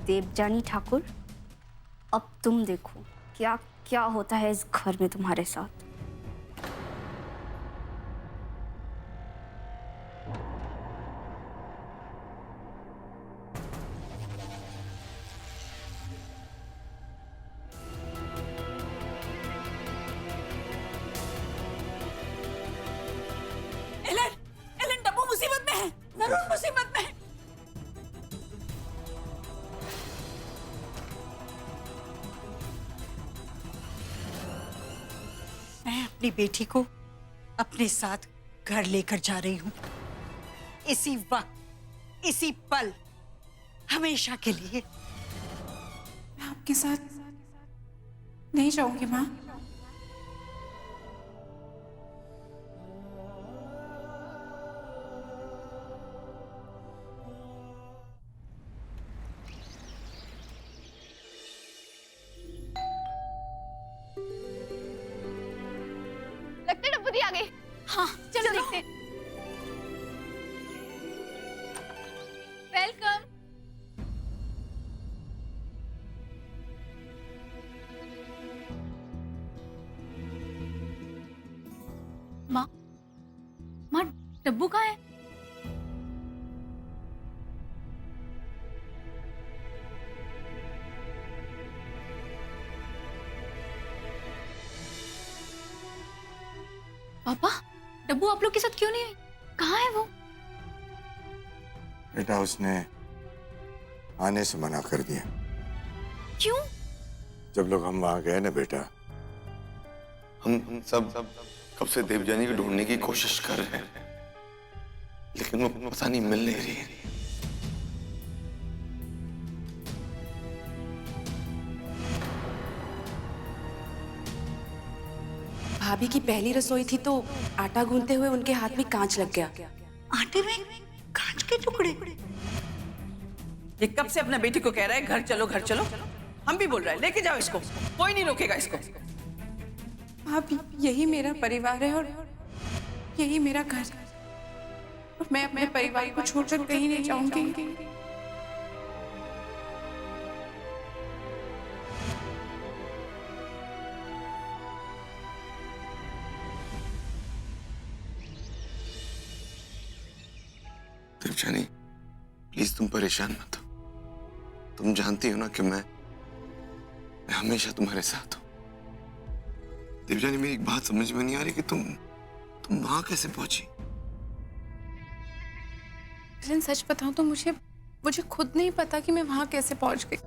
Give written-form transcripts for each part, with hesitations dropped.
देवजानी ठाकुर, अब तुम देखो क्या क्या होता है इस घर में तुम्हारे साथ। एलन, एलन डब्बू मुसीबत में है, जरूर मुसीबत में है। मैं अपनी बेटी को अपने साथ घर लेकर जा रही हूँ, इसी वक्त, इसी पल, हमेशा के लिए। मैं आपके साथ नहीं जाऊंगी माँ। लगता है डब्बू दी आ गई। हाँ, चलो देखते हैं। वेलकम। माँ, माँ डब्बू कहाँ है? पापा, डब्बू आप लोग के साथ क्यों नहीं है? कहाँ है वो? बेटा उसने आने से मना कर दिया। क्यों? जब लोग हम वहां गए ना बेटा, हम सब कब से देवजानी को ढूंढने की कोशिश कर रहे हैं, लेकिन वो पता नहीं मिल नहीं रही। भाभी की पहली रसोई थी तो आटा गूंथते हुए उनके हाथ में कांच लग गया। आटे में कांच के टुकड़े। ये कब से अपना बेटी को कह रहा है घर चलो घर चलो, हम भी बोल रहे हैं लेके जाओ इसको, कोई नहीं रोकेगा इसको। भाभी यही मेरा परिवार है और यही मेरा घर है, और मैं अपने परिवार को छोड़कर कहीं नहीं जाऊंगी। देवजानी प्लीज तुम परेशान मत हो, तुम जानती हो ना कि मैं हमेशा तुम्हारे साथ हूं। देवजानी मेरी एक बात समझ में नहीं आ रही कि तुम वहां कैसे पहुंची। लेकिन सच बताऊं तो मुझे खुद नहीं पता कि मैं वहां कैसे पहुंच गई।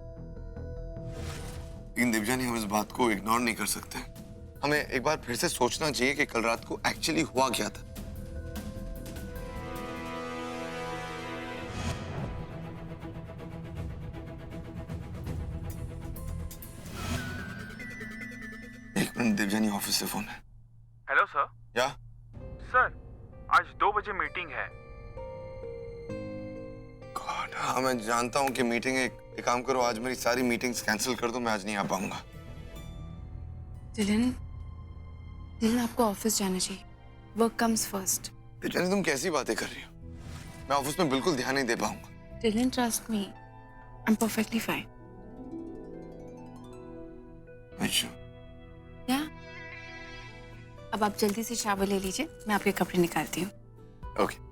लेकिन देवजानी हम इस बात को इग्नोर नहीं कर सकते, हमें एक बार फिर से सोचना चाहिए कि कल रात को एक्चुअली हुआ क्या था। एक मिनट देवजानी, ऑफिस से फोन है। Hello sir. या सर, आज 2 बजे मीटिंग है। गॉड, हाँ मैं जानता हूँ कि मीटिंग है। एक काम करो, आज मेरी सारी मीटिंग्स कैंसिल कर दो, मैं आज नहीं आ पाऊंगा। दिलन आपको ऑफिस जाना चाहिए, वर्क कम्स फर्स्ट। देवजानी तुम कैसी बातें कर रही हो, मैं ऑफिस में बिल्कुल ध्यान नहीं दे पाऊंगा। दिलन trust me, I am perfectly fine. अच्छा क्या? अब आप जल्दी से शावर ले लीजिए, मैं आपके कपड़े निकालती हूँ। ओके।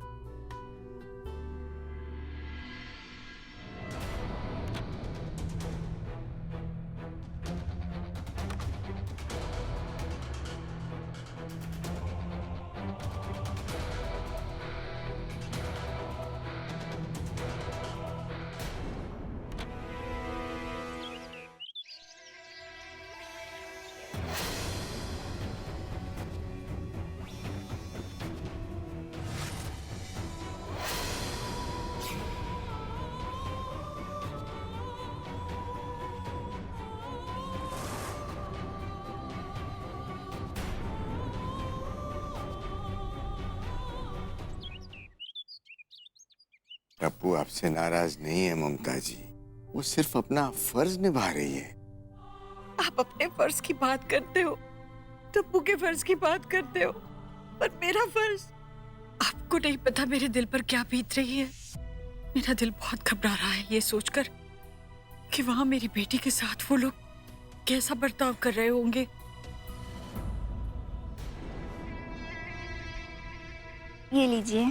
टप्पू आपसे नाराज नहीं है ममता जी, वो सिर्फ अपना फर्ज निभा रही है। आप अपने फर्ज की बात करते हो, टप्पू के फर्ज की बात करते हो, पर मेरा फर्ज, आपको नहीं पता मेरे दिल पर क्या बीत रही है। मेरा दिल बहुत घबरा रहा है ये सोचकर कि वहां मेरी बेटी के साथ वो लोग कैसा बर्ताव कर रहे होंगे। ये लीजिए।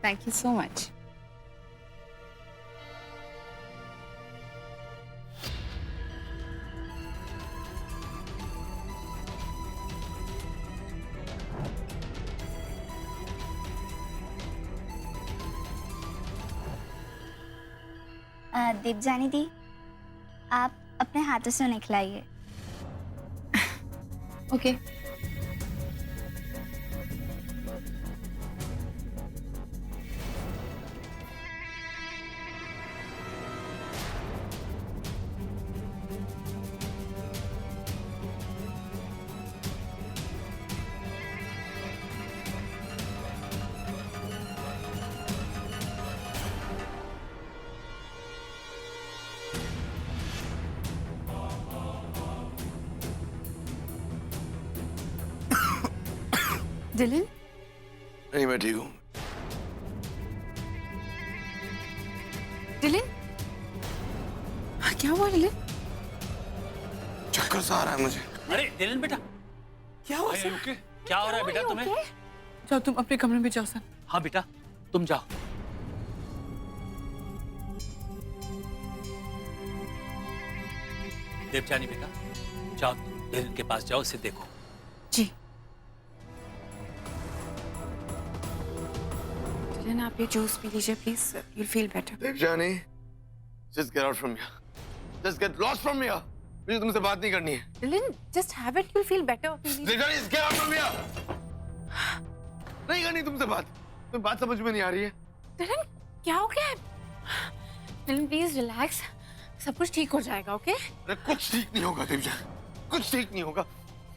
Thank you so much. Devjani di, आप अपने हाथों से उन्हें खिलाइए। ओके। डिलन, नहीं मैं ठीक हूँ। डिलन, क्या हुआ डिलन? चक्कर सा आ रहा है मुझे। अरे दिलन बेटा, क्या हुआ अरे रुके, क्या हो रहा है बेटा तुम्हें? जाओ तुम अपने कमरे में जाओ सन। हाँ बेटा, तुम जाओ। देवजानी बेटा, जाओ दिलन के पास जाओ, उसे देखो। जी। डिलन, आप ये जूस पी लीजिए please, you'll feel better. Devjani, just get out from here. Just get lost from here. मुझे तुमसे बात नहीं करनी है। Dylan, just have it, you'll feel better. Devjani, just get out from here. नहीं करनी तुमसे बात। तुम्हें बात समझ में नहीं आ रही है। डिलन, क्या हो गया? डिलन प्लीज रिलैक्स, सब कुछ ठीक हो जाएगा, ओके? अरे कुछ ठीक नहीं होगा देवजानी, कुछ ठीक नहीं होगा।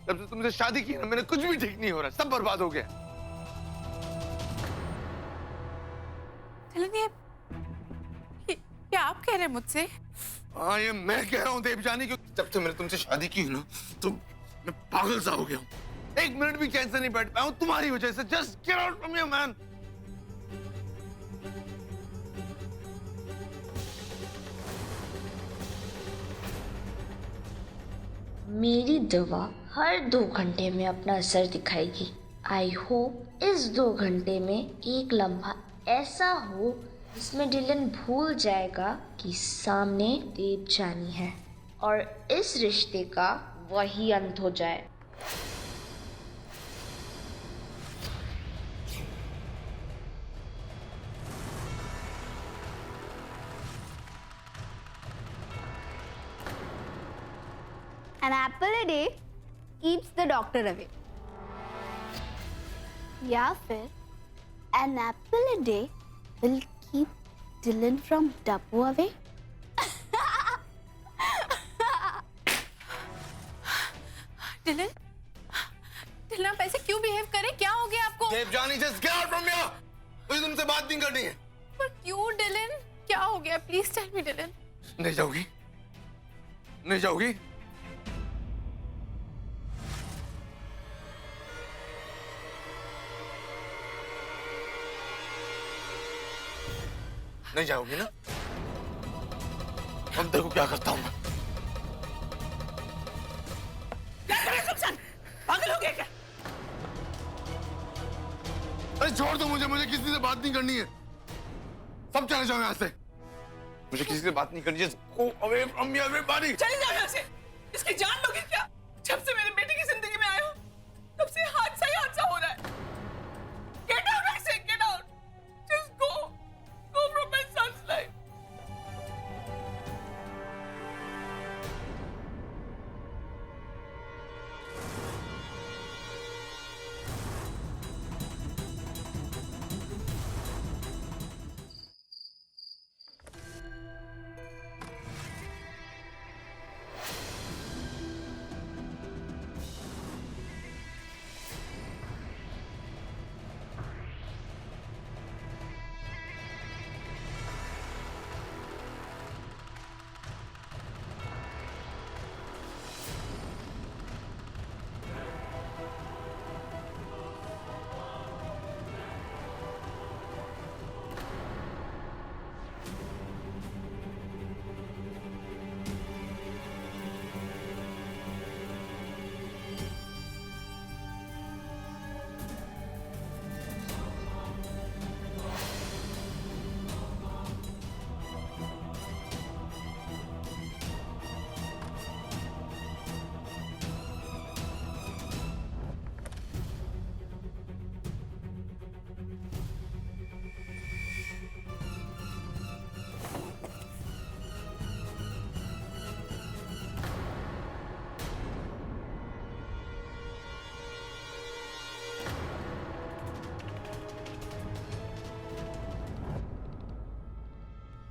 जब से तुमसे शादी की ना, मैंने कुछ भी ठीक नहीं हो रहा, सब बर्बाद हो गया। डिलन, ये क्या आप कह रहे हैं मुझसे? हाँ, ये मैं कह रहा हूँ देवजानी, क्योंकि जब से मैंने तुमसे शादी की ना, तो मैं पागल सा हो गया हूँ। एक मिनट भी चैन से नहीं बैठ पाया हूँ तुम्हारी वजह से। Just get out from here man. मेरी दवा हर 2 घंटे में अपना असर दिखाएगी। आई होप इस 2 घंटे में एक लम्हा ऐसा हो जिसमें डिलन भूल जाएगा कि सामने देवजानी है और इस रिश्ते का वही अंत हो जाए। An apple a day keeps the doctor away. या फिर an apple a day will keep Dylan from Dappu away. Dylan, Dylan आप ऐसे क्यों बिहेव करें? क्या हो गया आपको? Devyani, just get out from here. मुझे तुमसे बात नहीं करनी है। पर क्यों डिलन? क्या हो गया? Please tell me Dylan. नहीं जाओगी? नहीं जाओगी? नहीं जाओगी ना? अब देखो क्या करता हूँ मैं। पागल हो गया क्या? अरे छोड़ दो मुझे, मुझे किसी से बात नहीं करनी है। सब चले जाओ यहाँ से। मुझे किसी से बात नहीं करनी है। Go away from me, everybody. चले जाओ यहाँ से। इसकी जान लोगे क्या? जब से मेरे बेटे की जिंदगी में आए हो, तब से हादसा ही हादसा हो रहा है। Get out, I say, get out. Just go. Go from my son's life.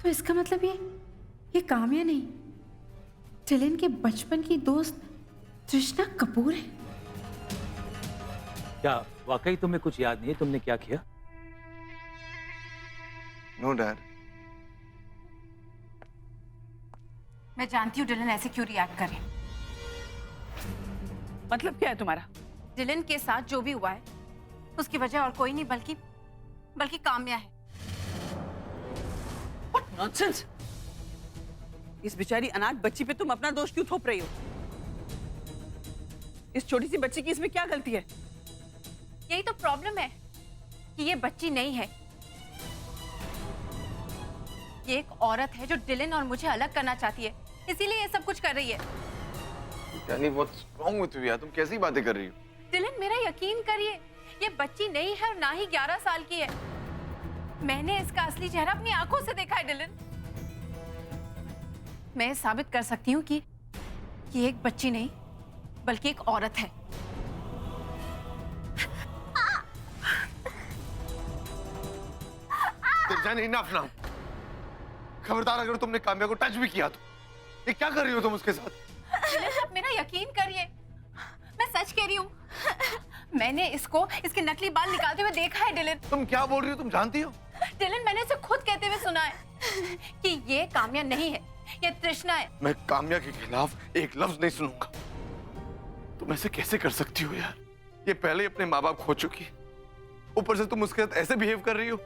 तो इसका मतलब ये काम्या नहीं, डिलन के बचपन की दोस्त तृष्णा कपूर है। क्या वाकई तुम्हें कुछ याद नहीं है तुमने क्या किया? No dad. मैं जानती हूँ डिलन ऐसे क्यों रिएक्ट करे। मतलब क्या है तुम्हारा? डिलन के साथ जो भी हुआ है उसकी वजह और कोई नहीं बल्कि काम्या है। What nonsense! इस बेचारी अनाथ बच्ची पे तुम अपना दोष क्यों थोप रही हो? इस छोटी सी बच्ची की इसमें क्या गलती है? यही तो प्रॉब्लम है कि ये बच्ची नहीं है, ये एक औरत है जो डिलन और मुझे अलग करना चाहती है, इसीलिए ये सब कुछ कर रही है। यानी what's wrong with you यार, तुम कैसी बातें कर रही हो? डिलन मेरा यकीन करिए, ये बच्ची नहीं है और ना ही 11 साल की है। मैंने इसका असली चेहरा अपनी आंखों से देखा है डिलन। मैं साबित कर सकती हूँ कि एक बच्ची नहीं बल्कि एक औरत है। तिरजानी इनफ नाउ। खबरदार अगर तुमने काम्या को टच भी किया तो। ये क्या कर रही हो तुम उसके साथ? आप मेरा यकीन करिए, मैं सच कह रही हूँ। मैंने इसको इसके नकली बाल निकालते हुए देखा है डिलन। तुम क्या बोल रही हो? तुम जानती हो? डिलन मैंने इसे खुद कहते हुए सुना है कि ये काम्या नहीं है, ये तृष्णा है। मैं काम्या के खिलाफ एक लफ्ज नहीं सुनूंगा। तुम ऐसे कैसे कर सकती हो यार? ये पहले ही अपने माँ बाप खो चुकी है, ऊपर से तुम उसके साथ ऐसे बिहेव कर रही हो।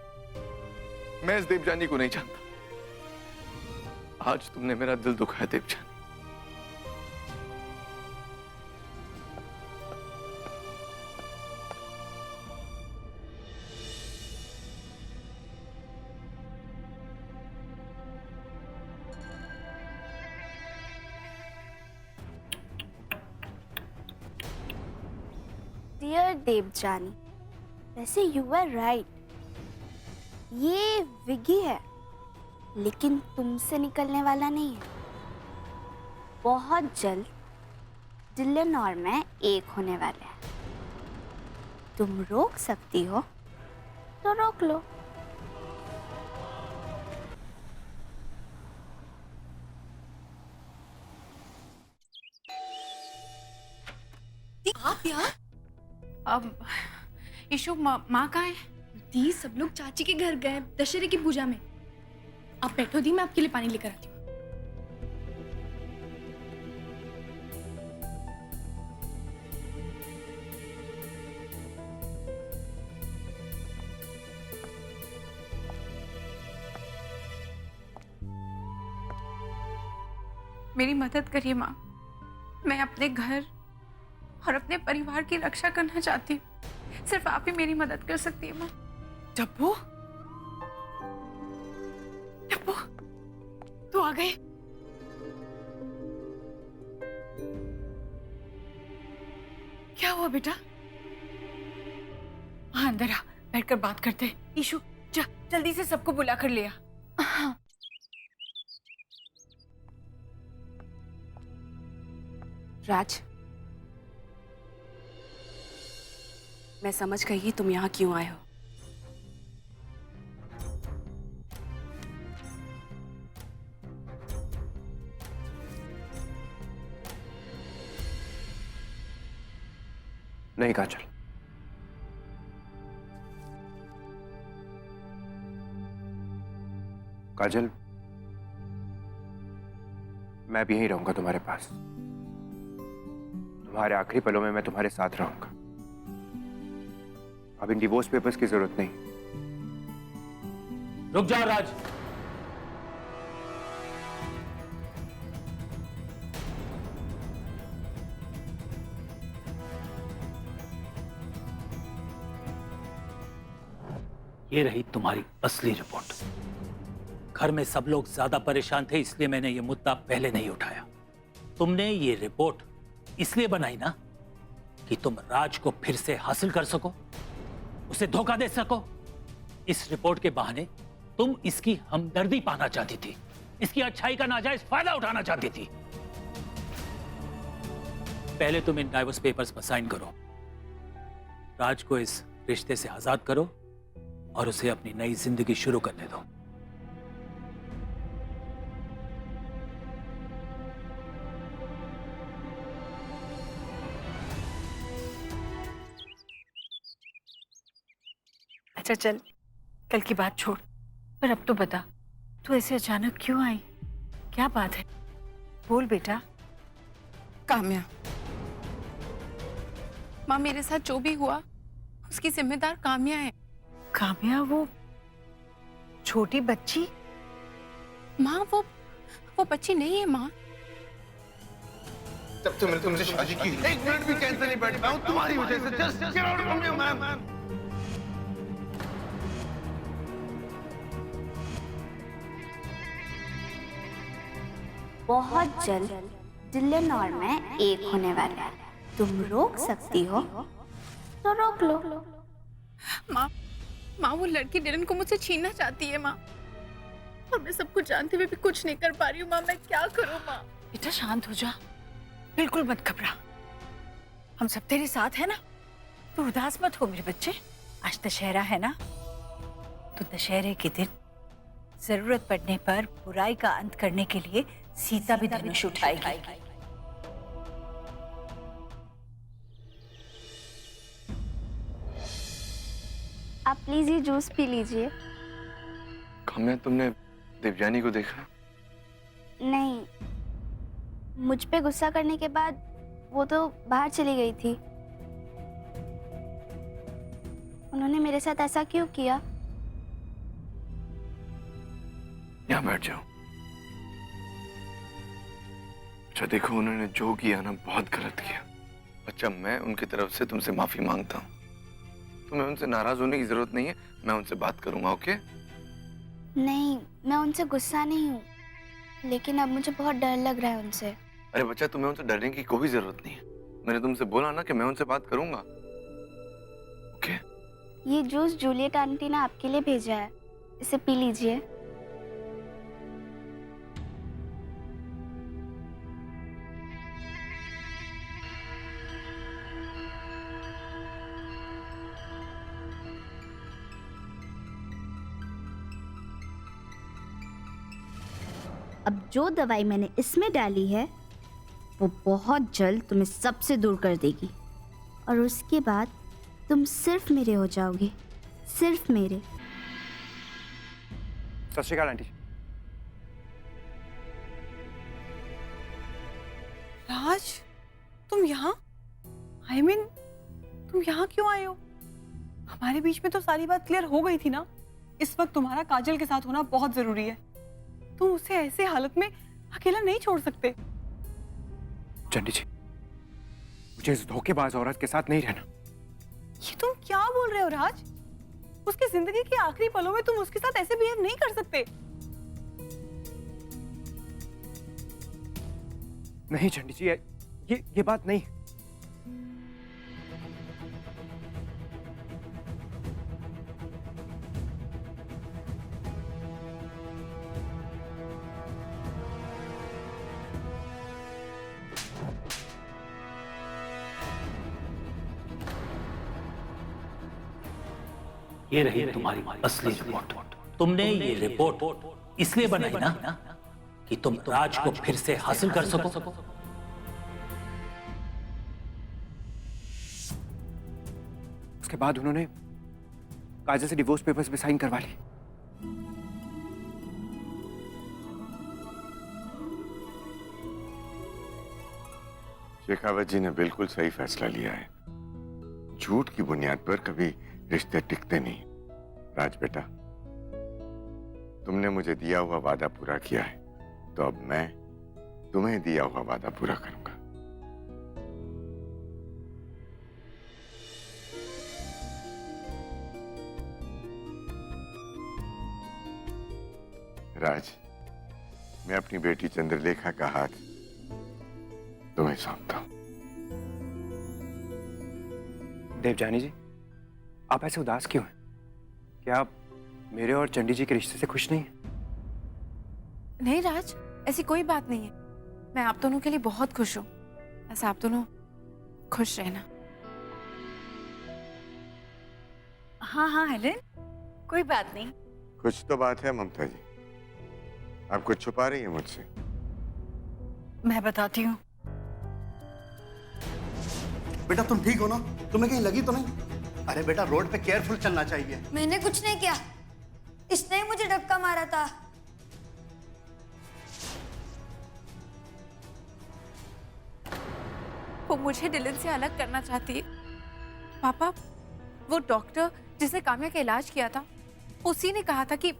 मैं इस देवजानी को नहीं जानता। आज तुमने मेरा दिल दुखाया देवजानी। डियर देवजानी, वैसे यू आर राइट, ये विगी है लेकिन तुमसे निकलने वाला नहीं है। बहुत जल्द डिलन और मैं एक होने वाले हैं। तुम रोक सकती हो तो रोक लो। आप यार? अब ईशु माँ कहाँ है? दी सब लोग चाची के घर गए दशहरे की पूजा में। आप बैठो दी, मैं आपके लिए पानी लेकर आती हूँ। मेरी मदद करिए माँ, मैं अपने घर और अपने परिवार की रक्षा करना चाहती हूँ। सिर्फ आप ही मेरी मदद कर सकती है माँ। डब्बू, डब्बू, तू आ गए? क्या हुआ बेटा? हाँ अंदर आ, बैठकर बात करते हैं। ईशु जा जल्दी से सबको बुला कर ले आ। हाँ। राज, मैं समझ गई कि तुम यहाँ क्यों आए हो। नहीं काजल, काजल, मैं भी यहीं रहूंगा तुम्हारे पास। तुम्हारे आखिरी पलों में मैं तुम्हारे साथ रहूंगा। अब इन डिवोर्स पेपर्स की जरूरत नहीं। रुक जाओ राज। ये रही तुम्हारी असली रिपोर्ट। घर में सब लोग ज्यादा परेशान थे, इसलिए मैंने ये मुद्दा पहले नहीं उठाया। तुमने ये रिपोर्ट इसलिए बनाई ना कि तुम राज को फिर से हासिल कर सको, उसे धोखा दे सको। इस रिपोर्ट के बहाने तुम इसकी हमदर्दी पाना चाहती थी, इसकी अच्छाई का नाजायज फायदा उठाना चाहती थी। पहले तुम इन डाइवोर्स पेपर्स पर साइन करो, राज को इस रिश्ते से आजाद करो और उसे अपनी नई जिंदगी शुरू करने दो। अच्छा चल, कल की बात छोड़, पर अब तो बता, तू ऐसे अचानक क्यों आई? क्या बात है? बोल बेटा। काम्या, माँ मेरे साथ जो भी हुआ उसकी जिम्मेदार काम्या है। काम्या वो छोटी बच्ची? माँ वो बच्ची नहीं है माँ। जब से मैंने तुमसे शादी की, एक मिनट भी कैंसिल नहीं बैठ पाया हूं तुम्हारी वजह से। Just get out from your man. बहुत जल्द डिलन और मैं एक होने वाले हैं। तुम रोक सकती हो तो रोक लो। माँ वो लड़की डिलन को मुझसे छीनना चाहती है माँ, और मैं सब कुछ जानते हुए भी कुछ नहीं कर पा रही हूँ माँ। मैं क्या करूँ माँ? बेटा शांत हो जा, बिल्कुल मत घबरा, हम सब तेरे साथ है ना। तू उदास मत हो मेरे बच्चे। आज दशहरा है ना, तो दशहरे के दिन जरूरत पड़ने पर बुराई का अंत करने के लिए सीता भी धनुष उठाएगी। आप प्लीज ये जूस पी लीजिए। काम्या, तुमने देवयानी को देखा? नहीं, मुझ पे गुस्सा करने के बाद वो तो बाहर चली गई थी। उन्होंने मेरे साथ ऐसा क्यों किया? यहाँ बैठ जाओ। अच्छा देखो, उन्होंने जो किया ना बहुत गलत किया। अच्छा, मैं उनकी तरफ से तुमसे माफी मांगता हूँ। तुम्हें उनसे नाराज होने की जरूरत नहीं है, मैं उनसे बात करूंगा। ओके? नहीं, मैं उनसे गुस्सा नहीं हूँ, लेकिन अब मुझे बहुत डर लग रहा है उनसे। अरे बच्चा, तुम्हें उनसे डरने की कोई जरूरत नहीं है। मैंने तुमसे बोला ना कि मैं उनसे बात करूंगा। ओके? ये जूस जूलियट आंटी ने आपके लिए भेजा है, इसे पी लीजिए। अब जो दवाई मैंने इसमें डाली है वो बहुत जल्द तुम्हें सबसे दूर कर देगी, और उसके बाद तुम सिर्फ मेरे हो जाओगे, सिर्फ मेरे। सत श्री अकाल आंटी। राज, तुम यहाँ? I mean, तुम यहाँ क्यों आए हो? हमारे बीच में तो सारी बात क्लियर हो गई थी ना। इस वक्त तुम्हारा काजल के साथ होना बहुत जरूरी है। तुम उसे ऐसे हालत में अकेला नहीं छोड़ सकते। चंडी जी, मुझे इस धोखेबाज औरत के साथ नहीं रहना। ये तुम क्या बोल रहे हो राज? उसकी जिंदगी के आखिरी पलों में तुम उसके साथ ऐसे बिहेव नहीं कर सकते। नहीं चंडी जी, ये बात नहीं। ये रही तुम्हारी असली रिपोर्ट। तुमने ये रिपोर्ट इसलिए बनाई ना कि तुम राज को फिर से हासिल कर सको। उसके बाद उन्होंने काजल से डिवोर्स पेपर्स पे साइन करवा ली। शेखावत जी ने बिल्कुल सही फैसला लिया है। झूठ की बुनियाद पर कभी रिश्ते टिकते नहीं। राज बेटा, तुमने मुझे दिया हुआ वादा पूरा किया है, तो अब मैं तुम्हें दिया हुआ वादा पूरा करूंगा। राज, मैं अपनी बेटी चंद्रलेखा का हाथ तुम्हें सौंपता हूं। देवजानी जी, आप ऐसे उदास क्यों हैं? क्या आप मेरे और चंडी जी के रिश्ते से खुश नहीं हैं? नहीं राज, ऐसी कोई बात नहीं है। मैं आप दोनों के लिए बहुत खुश हूँ। बस आप दोनों खुश रहना। हाँ हाँ हेलेन, कोई बात नहीं। कुछ तो बात है ममता जी, आप कुछ छुपा रही हैं मुझसे। मैं बताती हूँ। बेटा तुम ठीक हो ना? तुम्हें कहीं लगी तो नहीं? अरे बेटा, रोड पे केयरफुल चलना चाहिए। मैंने कुछ नहीं किया, इसने ही मुझे धक्का मारा था। वो मुझे डिलन से अलग करना चाहती है। पापा, वो डॉक्टर जिसने काम्या का इलाज किया था, उसी ने कहा था कि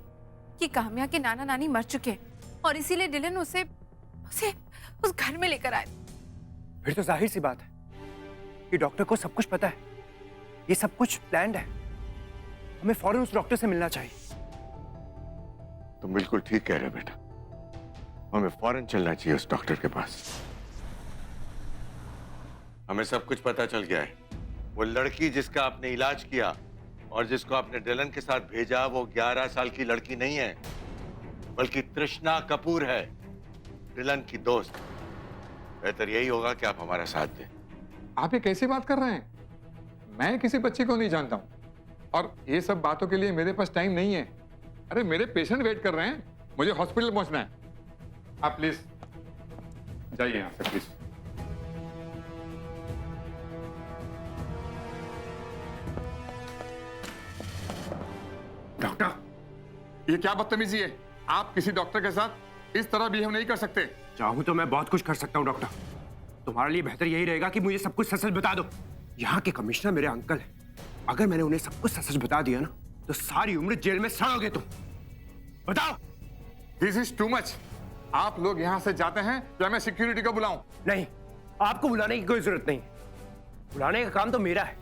काम्या के नाना नानी मर चुके हैं और इसीलिए डिलन उसे उस घर में लेकर आए। फिर तो जाहिर सी बात है कि डॉक्टर को सब कुछ पता है, ये सब कुछ प्लान्ड है। हमें फौरन उस डॉक्टर से मिलना चाहिए। तुम बिल्कुल ठीक कह रहे हो बेटा, हमें फौरन चलना चाहिए उस डॉक्टर के पास। हमें सब कुछ पता चल गया है। वो लड़की जिसका आपने इलाज किया और जिसको आपने डिलन के साथ भेजा, वो 11 साल की लड़की नहीं है, बल्कि तृष्णा कपूर है, डिलन की दोस्त। बेहतर यही होगा कि आप हमारा साथ दें। आप ये कैसी बात कर रहे हैं? मैं किसी बच्चे को नहीं जानता हूं और ये सब बातों के लिए मेरे पास टाइम नहीं है। अरे मेरे पेशेंट वेट कर रहे हैं, मुझे हॉस्पिटल पहुंचना है। आप प्लीज जाइए यहां से, प्लीज। डॉक्टर, ये क्या बदतमीजी है? आप किसी डॉक्टर के साथ इस तरह बिहेव नहीं कर सकते। चाहूं तो मैं बहुत कुछ कर सकता हूं डॉक्टर। तुम्हारे लिए बेहतर यही रहेगा कि मुझे सब कुछ सच सच बता दो। यहाँ के कमिश्नर मेरे अंकल हैं। अगर मैंने उन्हें सब कुछ सच सच बता दिया ना, तो सारी उम्र जेल में सड़ोगे तुम। बताओ। This is too much. आप लोग यहाँ से जाते हैं या मैं सिक्योरिटी को बुलाऊं? नहीं, आपको बुलाने की कोई जरूरत नहीं। बुलाने का काम तो मेरा है।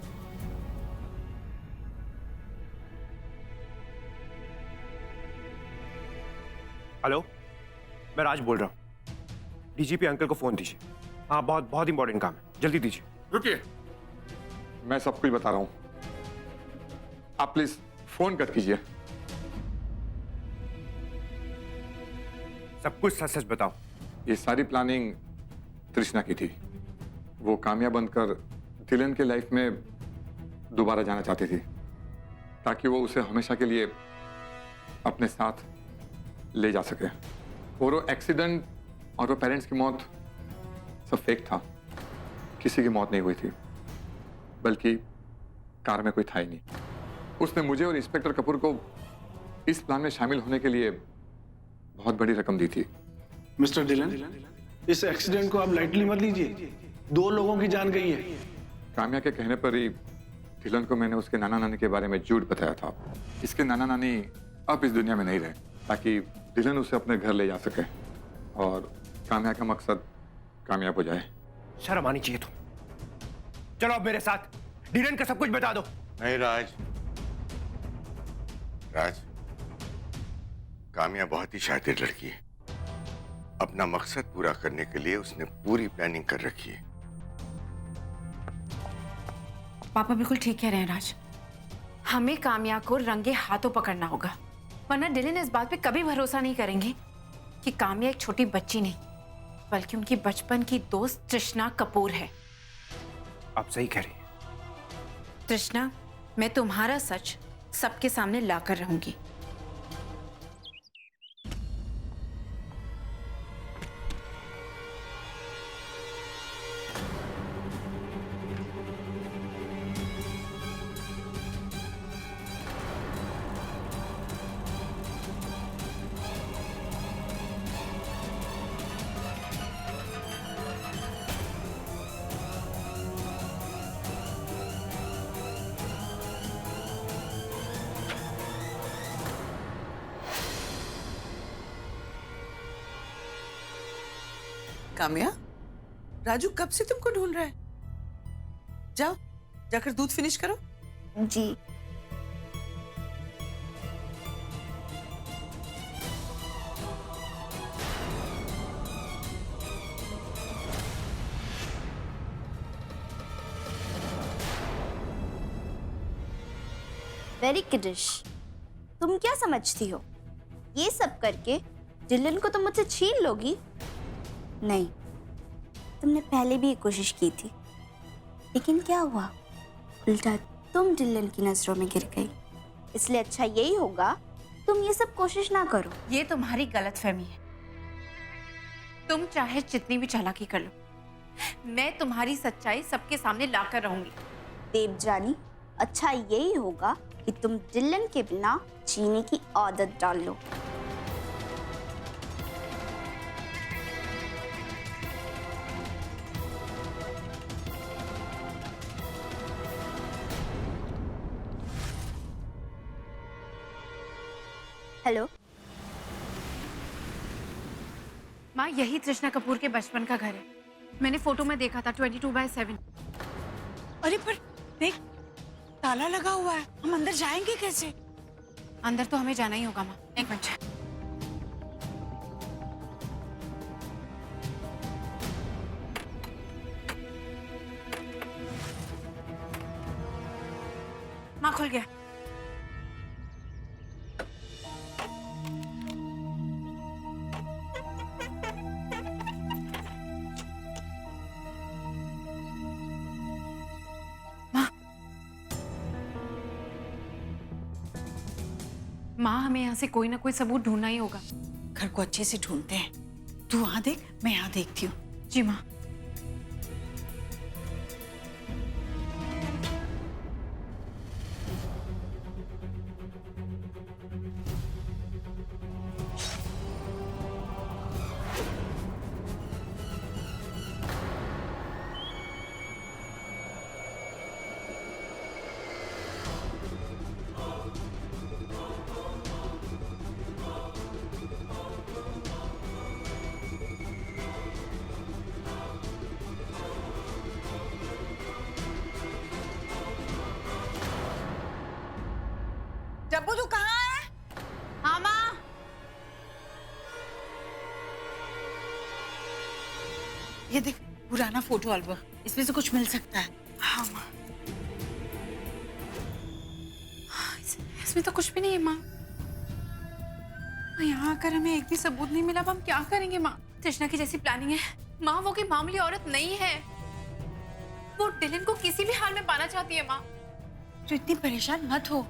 हेलो, मैं राज बोल रहा हूँ। डीजीपी अंकल को फोन दीजिए। हाँ, बहुत बहुत इंपॉर्टेंट काम है, जल्दी दीजिए। रुकिए, मैं सब कुछ बता रहा हूं। आप प्लीज फोन कट कीजिए। सब कुछ सच सच बताओ। ये सारी प्लानिंग तृष्णा की थी। वो कामयाब बनकर डिलन के लाइफ में दोबारा जाना चाहती थी, ताकि वो उसे हमेशा के लिए अपने साथ ले जा सके। और वो एक्सीडेंट और वो पेरेंट्स की मौत सब फेक था। किसी की मौत नहीं हुई थी, बल्कि कार में कोई था ही नहीं। उसने मुझे और इंस्पेक्टर कपूर को इस प्लान में शामिल होने के लिए बहुत बड़ी रकम दी थी। मिस्टर डिलन, इस एक्सीडेंट को आप लाइटली मत लीजिए। 2 लोगों की जान गई है। काम्या के कहने पर ही डिलन को मैंने उसके नाना नानी के बारे में झूठ बताया था। इसके नाना नानी अब इस दुनिया में नहीं रहे, ताकि डिलन उसे अपने घर ले जा सके और काम्या का मकसद कामयाब हो जाए। शर्म आनी चाहिए तुम। चलो अब मेरे साथ, डिलन का सब कुछ बता दो। नहीं राज, काम्या बहुत ही शातिर लड़की है। अपना मकसद पूरा करने के लिए उसने पूरी प्लानिंग कर रखी है। पापा बिल्कुल ठीक कह रहे हैं राज। हमें काम्या को रंगे हाथों पकड़ना होगा, वरना डिलन इस बात पे कभी भरोसा नहीं करेंगे कि काम्या एक छोटी बच्ची नहीं, बल्कि उनकी बचपन की दोस्त तृष्णा कपूर है। आप सही कह रही हैं। तृष्णा, मैं तुम्हारा सच सबके सामने लाकर रहूंगी। काम्या, राजू कब से तुमको ढूंढ रहा है। जाओ, जाकर दूध फिनिश करो। जी। Very kiddish. तुम क्या समझती हो, ये सब करके डिलन को तुम मुझसे छीन लोगी? नहीं, तुमने पहले भी ये कोशिश की थी, लेकिन क्या हुआ, उल्टा तुम डिलन की नजरों में गिर गई। इसलिए अच्छा यही होगा तुम ये सब कोशिश ना करो। ये तुम्हारी गलतफहमी है। तुम चाहे जितनी भी चालाकी कर लो, मैं तुम्हारी सच्चाई सबके सामने लाकर रहूंगी। देवजानी, अच्छा यही होगा कि तुम डिलन के बिना जीने की आदत डाल लो। हेलो माँ, यही तृष्णा कपूर के बचपन का घर है। मैंने फोटो में देखा था 22/7। अरे पर देख, ताला लगा हुआ है, हम अंदर जाएंगे कैसे? अंदर तो हमें जाना ही होगा माँ। एक मिनट। माँ, खुल गया। माँ, हमें यहाँ से कोई ना कोई सबूत ढूंढना ही होगा। घर को अच्छे से ढूंढते हैं। तू वहां देख, मैं यहाँ देखती हूँ। जी माँ। डब्बू, तू कहाँ है? हाँ माँ। ये देख, पुराना फोटो एल्बम, इसमें से कुछ मिल सकता है। हाँ माँ। इसमें तो कुछ भी नहीं है माँ। यहाँ आकर हमें एक भी सबूत नहीं मिला। अब हम क्या करेंगे माँ? तृष्णा की जैसी प्लानिंग है माँ। वो कोई मामूली औरत नहीं है। वो डिलन को किसी भी हाल में पाना चाहती है माँ। तो इतनी परेशान मत हो,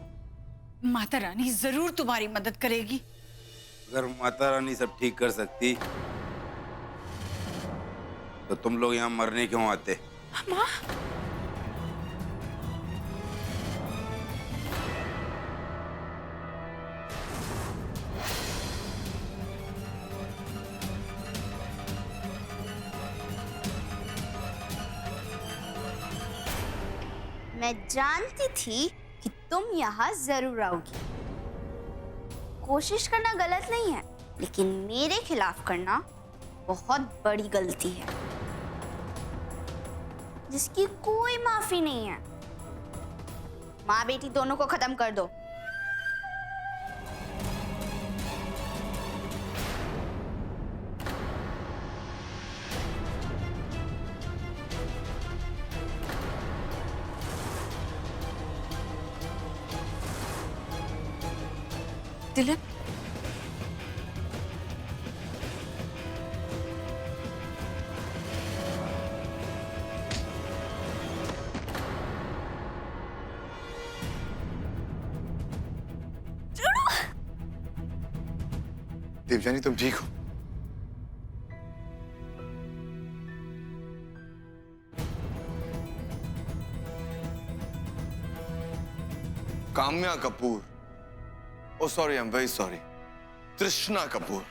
माता रानी जरूर तुम्हारी मदद करेगी। अगर माता रानी सब ठीक कर सकती तो तुम लोग यहाँ मरने क्यों आते? माँ, मैं जानती थी कि तुम यहाँ जरूर आओगी। कोशिश करना गलत नहीं है, लेकिन मेरे खिलाफ करना बहुत बड़ी गलती है, जिसकी कोई माफी नहीं है। माँ बेटी दोनों को खत्म कर दो। डिलन, देवजानी, तुम ठीक हो? Kamya Kapoor, oh sorry, I am very sorry, Trishna Kapoor,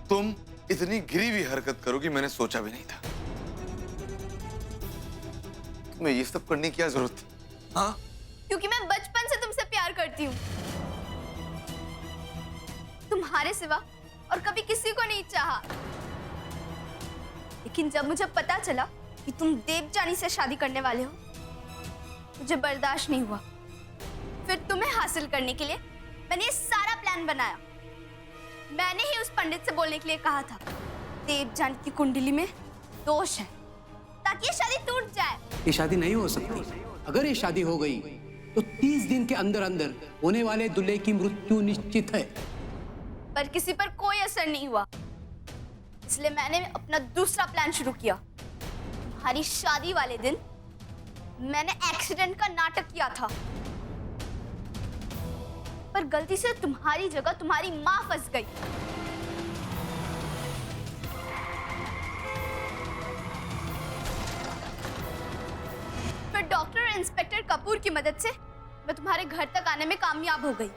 तुम इतनी गिरी हुई हरकत करोगी मैंने सोचा भी नहीं था। तुम्हें ये सब करने की क्या जरूरत थी? हाँ, क्योंकि मैं बचपन से तुमसे प्यार करती हूँ, तुम्हारे सिवा और कभी किसी को नहीं चाहा। लेकिन जब मुझे पता चला कि तुम देवजानी से शादी करने वाले हो, मुझे बर्दाश्त नहीं हुआ। फिर तुम्हें हासिल करने के लिए मैंने ये सारा प्लान बनाया। मैंने ही उस पंडित से बोलने के लिए कहा था, देवजानी की कुंडली में दोष है, ताकि ये शादी टूट जाए। ये शादी नहीं हो सकती। अगर ये शादी हो गई तो 30 दिन के अंदर अंदर होने वाले दूल्हे की मृत्यु निश्चित है। पर किसी पर कोई असर नहीं हुआ, इसलिए मैंने अपना दूसरा प्लान शुरू किया। तुम्हारी शादी वाले दिन मैंने एक्सीडेंट का नाटक किया था, पर गलती से तुम्हारी जगह तुम्हारी माँ फंस गई। फिर डॉक्टर और कपूर की मदद से मैं तुम्हारे घर तक आने में कामयाब हो गई।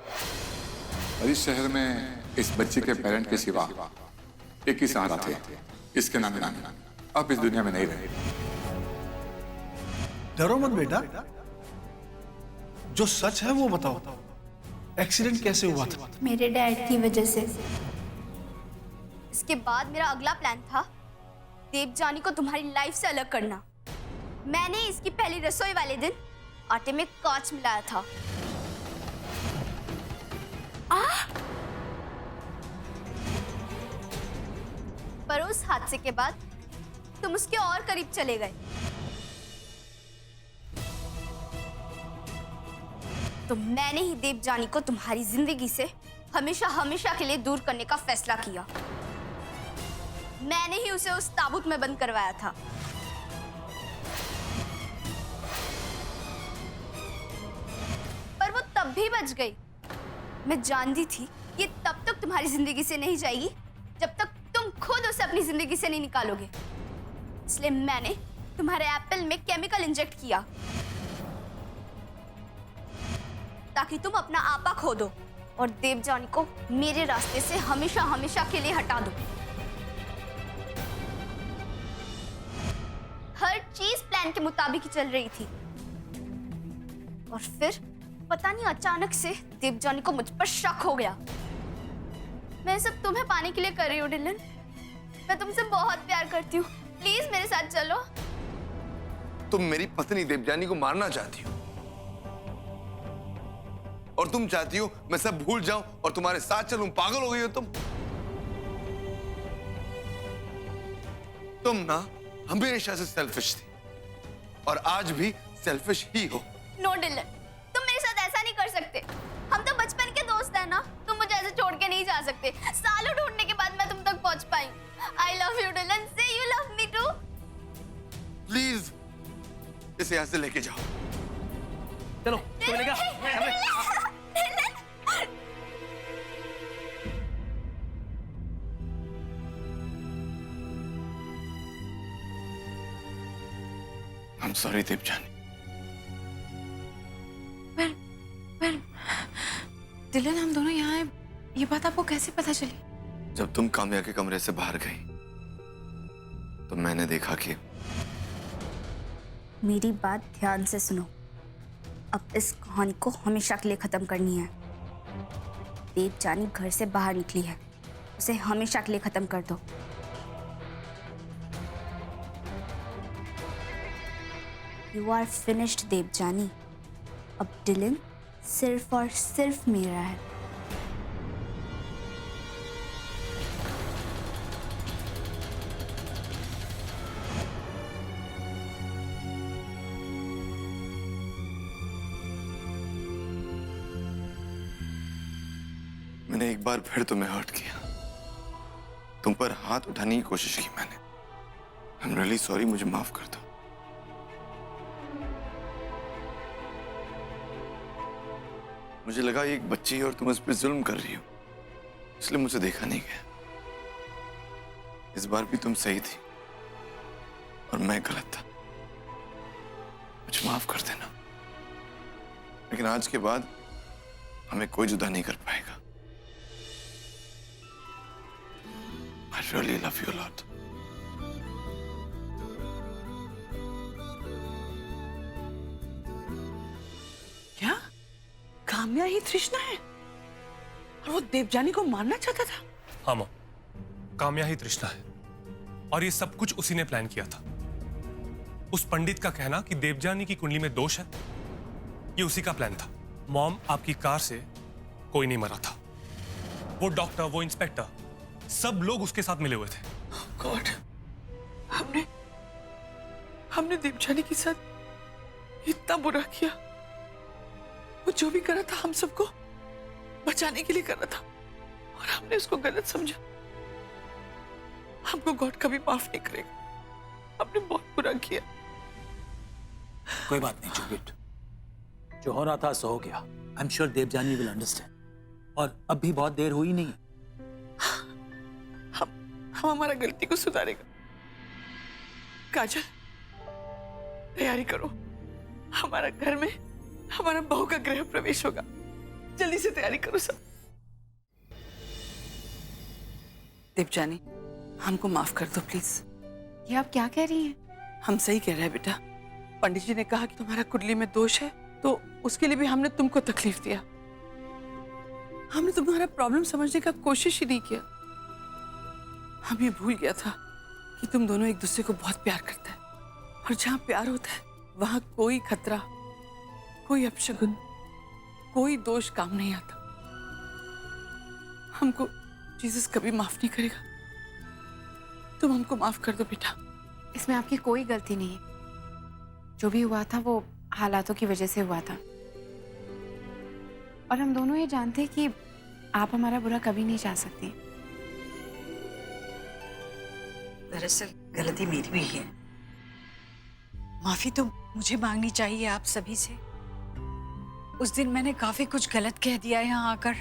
और इस शहर में इस बच्ची के पेरेंट के सिवा एक ही सहारा थे, इसके नाम नानी। अब इस दुनिया में नहीं रहे। डरो मत बेटा, जो सच है वो बताओ, एक्सीडेंट कैसे हुआ था? मेरे डैड की वजह से। इसके बाद मेरा अगला प्लान था देवजानी को तुम्हारी लाइफ से अलग करना। मैंने इसकी पहली रसोई वाले दिन आटे में कांच मिलाया था। पर उस हादसे के बाद तुम उसके और करीब चले गए। तो मैंने ही देवजानी को तुम्हारी जिंदगी से हमेशा हमेशा के लिए दूर करने का फैसला किया। मैंने ही उसे उस ताबूत में बंद करवाया था। पर वो तब भी बच गई। मैं जानती थी कि तब तक तुम्हारी जिंदगी से नहीं जाएगी जब तक तुम खुद उसे अपनी जिंदगी से नहीं निकालोगे। इसलिए मैंने तुम्हारे एप्पल में केमिकल इंजेक्ट किया ताकि तुम अपना आपा खो दो और देवजानी को मेरे रास्ते से हमेशा हमेशा के लिए हटा दो। हर चीज प्लान के मुताबिक ही चल रही थी और फिर पता नहीं अचानक से देवजानी को मुझ पर शक हो गया। मैं सब तुम्हें पाने के लिए कर रही हूँ डिलन। मैं तुमसे बहुत प्यार करती हूँ, प्लीज मेरे साथ चलो। तुम मेरी पत्नी देवजानी को मारना चाहती हो और तुम चाहती हो मैं सब भूल जाऊं और तुम्हारे साथ चलूं। पागल हो गई हो तुम ना हमेशा से सेल्फिश थी और आज भी सेल्फिश ही हो। नो डिलन, तुम मेरे साथ ऐसा नहीं कर सकते। हम तो बचपन के दोस्त हैं ना, तुम मुझे ऐसे छोड़ के नहीं जा सकते। सालों ढूंढने के बाद मैं तुम तक पहुंच पाई। I love you Dylan, say you love me too। Please इसे यहां से लेके जाओ। चलो तो मिलेगा। I'm sorry Devyani. दिलन, हम दोनों यहाँ हैं, ये बात आपको कैसे पता चली? जब तुम काम्या के कमरे से बाहर गई तो मैंने देखा कि मेरी बात ध्यान से सुनो। अब इस कहानी को हमेशा के लिए खत्म करनी है। देवजानी घर से बाहर निकली है, उसे हमेशा के लिए खत्म कर दो। You are finished Devjani. अब डिलन सिर्फ और सिर्फ मेरा है। मैंने एक बार फिर तुम्हें हर्ट किया, तुम पर हाथ उठाने की कोशिश की मैंने। आई एम रियली सॉरी, मुझे माफ कर दो। मुझे लगा ये एक बच्ची है और तुम उस पर जुल्म कर रही हो, इसलिए मुझे देखा नहीं गया। इस बार भी तुम सही थी और मैं गलत था, मुझे माफ कर देना। लेकिन आज के बाद हमें कोई जुदा नहीं कर पाएगा। I really love you a lot. क्या काम्या ही तृष्णा है और वो देवजानी को मारना चाहता था? हाँ मां, काम्या ही तृष्णा है और ये सब कुछ उसी ने प्लान किया था। उस पंडित का कहना कि देवजानी की कुंडली में दोष है, ये उसी का प्लान था। मॉम, आपकी कार से कोई नहीं मरा था। वो डॉक्टर, वो इंस्पेक्टर, सब लोग उसके साथ मिले हुए थे। गॉड, हमने देवजानी के साथ इतना बुरा किया। वो जो भी कर रहा था हम सबको बचाने के लिए कर रहा था और हमने उसको गलत समझा। हमको गॉड कभी माफ नहीं करेगा। हमने बहुत बुरा किया। कोई बात नहीं चुपिट, जो हो रहा था सो हो गया। I am sure Devjani will understand और अब भी बहुत देर हुई नहीं। हम हमारा गलती को सुधारेगा। काजल, तैयारी करो, हमारा घर में हमारा बहू का गृह प्रवेश होगा। जल्दी से तैयारी करो सब। देवजानी, हमको माफ कर दो प्लीज। ये आप क्या कह रही हैं? हम सही कह रहे हैं बेटा। पंडित जी ने कहा कि तुम्हारा कुंडली में दोष है, तो उसके लिए भी हमने तुमको तकलीफ दिया। हमने तुम्हारा प्रॉब्लम समझने का कोशिश ही नहीं किया। हम ये भूल गया था कि तुम दोनों एक दूसरे को बहुत प्यार करते हैं, और जहाँ प्यार होता है वहां कोई खतरा, कोई अपशगुन, कोई दोष काम नहीं आता। हमको जीसस कभी माफ नहीं करेगा। तुम हमको माफ कर दो बेटा। इसमें आपकी कोई गलती नहीं है। जो भी हुआ था वो हालातों की वजह से हुआ था, और हम दोनों ये जानते हैं कि आप हमारा बुरा कभी नहीं चाह सकती। दरअसल गलती मेरी भी है। माफी तो मुझे मांगनी चाहिए आप सभी से। उस दिन मैंने काफी कुछ गलत कह दिया यहाँ आकर।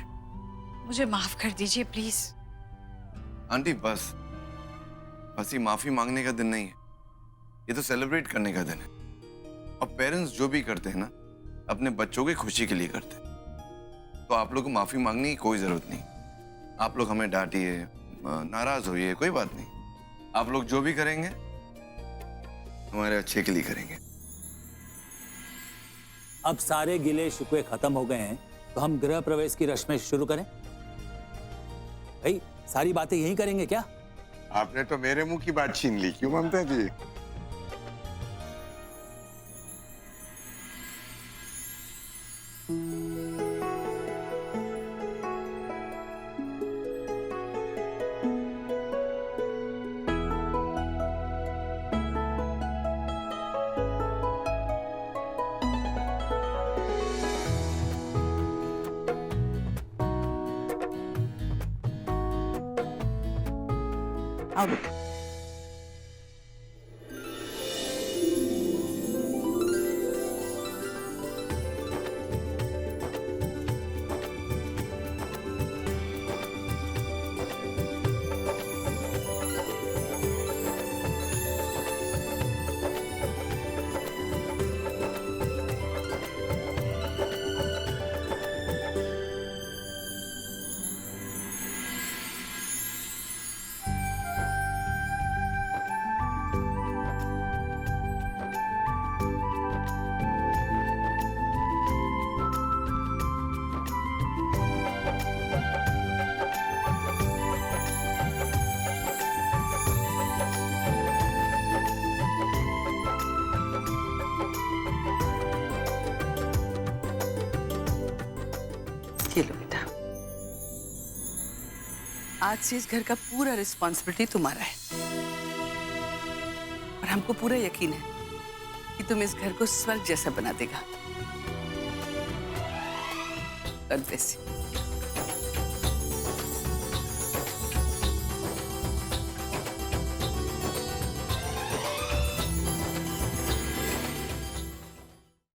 मुझे माफ कर दीजिए प्लीज। आंटी बस ये माफी मांगने का दिन नहीं है, ये तो सेलिब्रेट करने का दिन है। और पेरेंट्स जो भी करते हैं ना, अपने बच्चों की खुशी के लिए करते हैं। तो आप लोग को माफी मांगने की कोई जरूरत नहीं। आप लोग हमें डांटिए, नाराज होइए, कोई बात नहीं। आप लोग जो भी करेंगे हमारे अच्छे के लिए करेंगे। अब सारे गिले शिकवे खत्म हो गए हैं, तो हम गृह प्रवेश की रस्में शुरू करें। भाई सारी बातें यही करेंगे क्या? आपने तो मेरे मुंह की बात छीन ली। क्यों ममता जी? आओ बेटा। ये लो बेटा। आज से इस घर का पूरा रिस्पॉन्सिबिलिटी तुम्हारा है, और हमको पूरा यकीन है कि तुम इस घर को स्वर्ग जैसा बना देगा। God bless you.